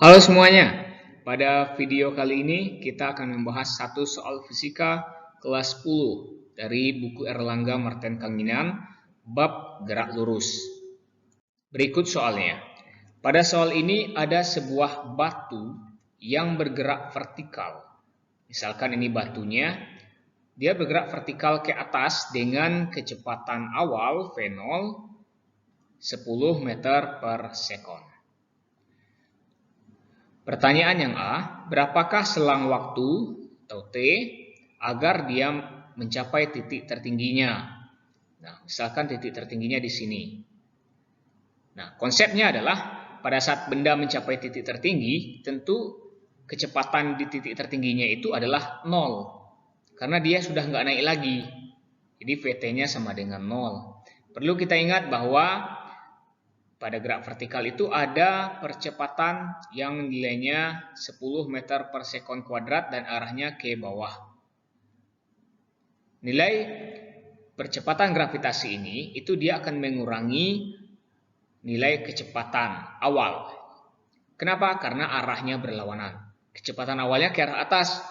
Halo semuanya, pada video kali ini kita akan membahas satu soal fisika kelas 10 dari buku Erlangga Marten Kanginan, bab gerak lurus. Berikut soalnya. Pada soal ini ada sebuah batu yang bergerak vertikal. Misalkan ini batunya, dia bergerak vertikal ke atas dengan kecepatan awal V0 10 meter per sekon. Pertanyaan yang A, berapakah selang waktu atau T agar dia mencapai titik tertingginya? Nah, misalkan titik tertingginya di sini. Nah, konsepnya adalah pada saat benda mencapai titik tertinggi, tentu kecepatan di titik tertingginya itu adalah 0. Karena dia sudah nggak naik lagi. Jadi VT-nya sama dengan 0. Perlu kita ingat bahwa pada gerak vertikal itu ada percepatan yang nilainya 10 meter per sekon kuadrat dan arahnya ke bawah. Nilai percepatan gravitasi ini itu dia akan mengurangi nilai kecepatan awal. Kenapa? Karena arahnya berlawanan. Kecepatan awalnya ke arah atas.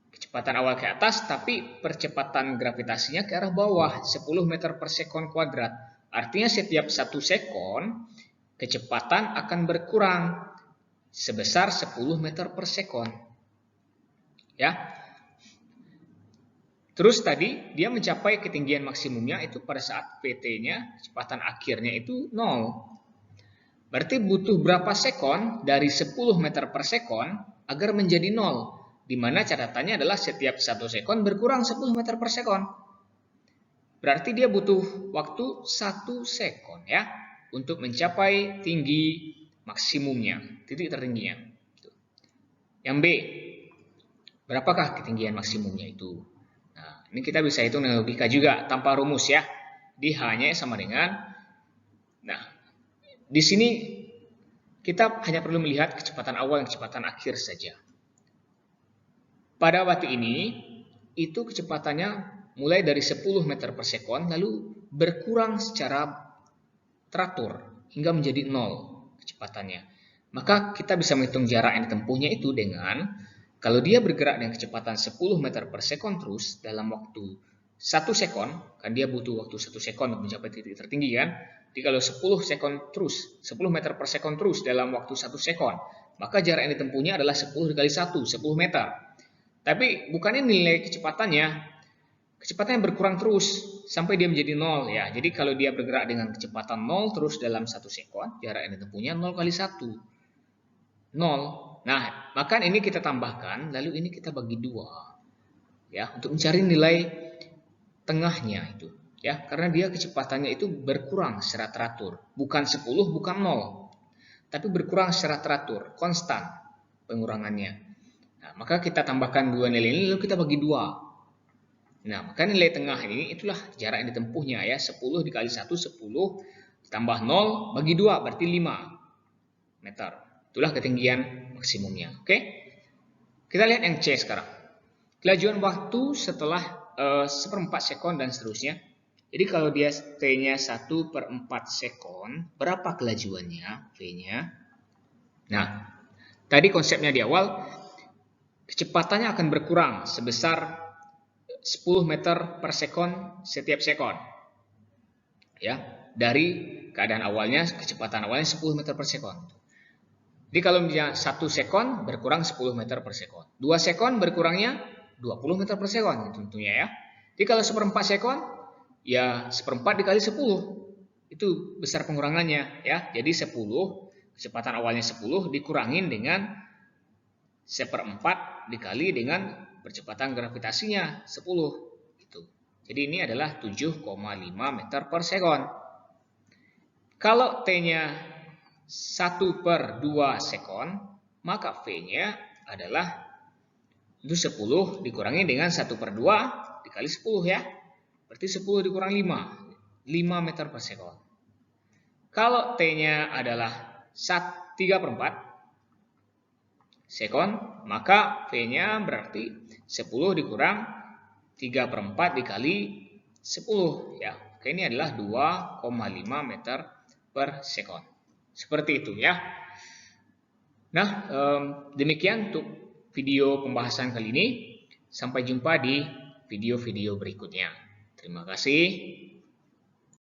Kecepatan awal ke atas, tapi percepatan gravitasinya ke arah bawah, 10 meter per sekon kuadrat. Artinya setiap 1 sekon, kecepatan akan berkurang sebesar 10 meter per sekon. Ya. Terus tadi dia mencapai ketinggian maksimumnya itu pada saat VT-nya, kecepatan akhirnya itu 0. Berarti butuh berapa sekon dari 10 meter per sekon agar menjadi 0. Di mana catatannya adalah setiap 1 sekon berkurang 10 meter per sekon. Berarti dia butuh waktu 1 sekon ya untuk mencapai tinggi maksimumnya, titik tertingginya. Yang B, berapakah ketinggian maksimumnya itu? Nah, ini kita bisa hitung dengan logika juga tanpa rumus ya. Di H-nya sama dengan, nah, di sini kita hanya perlu melihat kecepatan awal dan kecepatan akhir saja. Pada batu ini, itu kecepatannya mulai dari 10 meter per sekon lalu berkurang secara teratur hingga menjadi 0 kecepatannya. Maka kita bisa menghitung jarak yang ditempuhnya itu dengan kalau dia bergerak dengan kecepatan 10 meter per sekon terus dalam waktu 1 sekon, kan dia butuh waktu 1 sekon untuk mencapai titik tertinggi kan. Jadi kalau 10 sekon terus, 10 meter per sekon terus dalam waktu 1 sekon, maka jarak yang ditempuhnya adalah 10 dikali 1, 10 meter. Tapi bukannya nilai kecepatannya berkurang terus sampai dia menjadi 0 ya. Jadi kalau dia bergerak dengan kecepatan 0 terus dalam 1 sekon, jarak yang ditempuhnya 0 kali 1. 0. Nah, maka ini kita tambahkan, lalu ini kita bagi 2. Ya, untuk mencari nilai tengahnya itu. Ya, karena dia kecepatannya itu berkurang secara teratur. Bukan 10, bukan 0. Tapi berkurang secara teratur, konstan pengurangannya. Nah, maka kita tambahkan 2 nilai ini lalu kita bagi 2. Nah, maka nilai tengah ini itulah jarak yang ditempuhnya ya. 10 dikali 1, 10. Ditambah 0 bagi 2 berarti 5 meter. Itulah ketinggian maksimumnya. Oke. Kita lihat yang C sekarang. Kelajuan waktu setelah 1/4 sekon dan seterusnya. Jadi kalau dia T-nya 1/4 sekon, berapa kelajuannya V-nya? Nah, tadi konsepnya di awal, kecepatannya akan berkurang sebesar 10 meter per sekon setiap sekon. Ya, dari keadaan awalnya, kecepatan awalnya 10 meter per sekon. Jadi kalau misalnya 1 sekon berkurang 10 meter per sekon. 2 sekon berkurangnya 20 meter per sekon tentunya ya. Jadi kalau 1/4 sekon, ya 1/4 dikali 10. Itu besar pengurangannya ya. Jadi 10, kecepatan awalnya 10 dikurangin dengan 1/4 dikali dengan percepatan gravitasinya 10 gitu. Jadi ini adalah 7,5 meter per sekon. Kalau T-nya 1/2 sekon, maka V-nya adalah itu 10 dikurangi dengan 1/2 dikali 10 ya. Berarti 10 dikurang 5, 5 meter per sekon. Kalau T-nya adalah 3/4 sekon, maka V-nya berarti 10 dikurang 3/4 dikali 10 ya. Oke, ini adalah 2,5 meter per sekon. Seperti itu ya. Nah, demikian untuk video pembahasan kali ini. Sampai jumpa di video-video berikutnya. Terima kasih.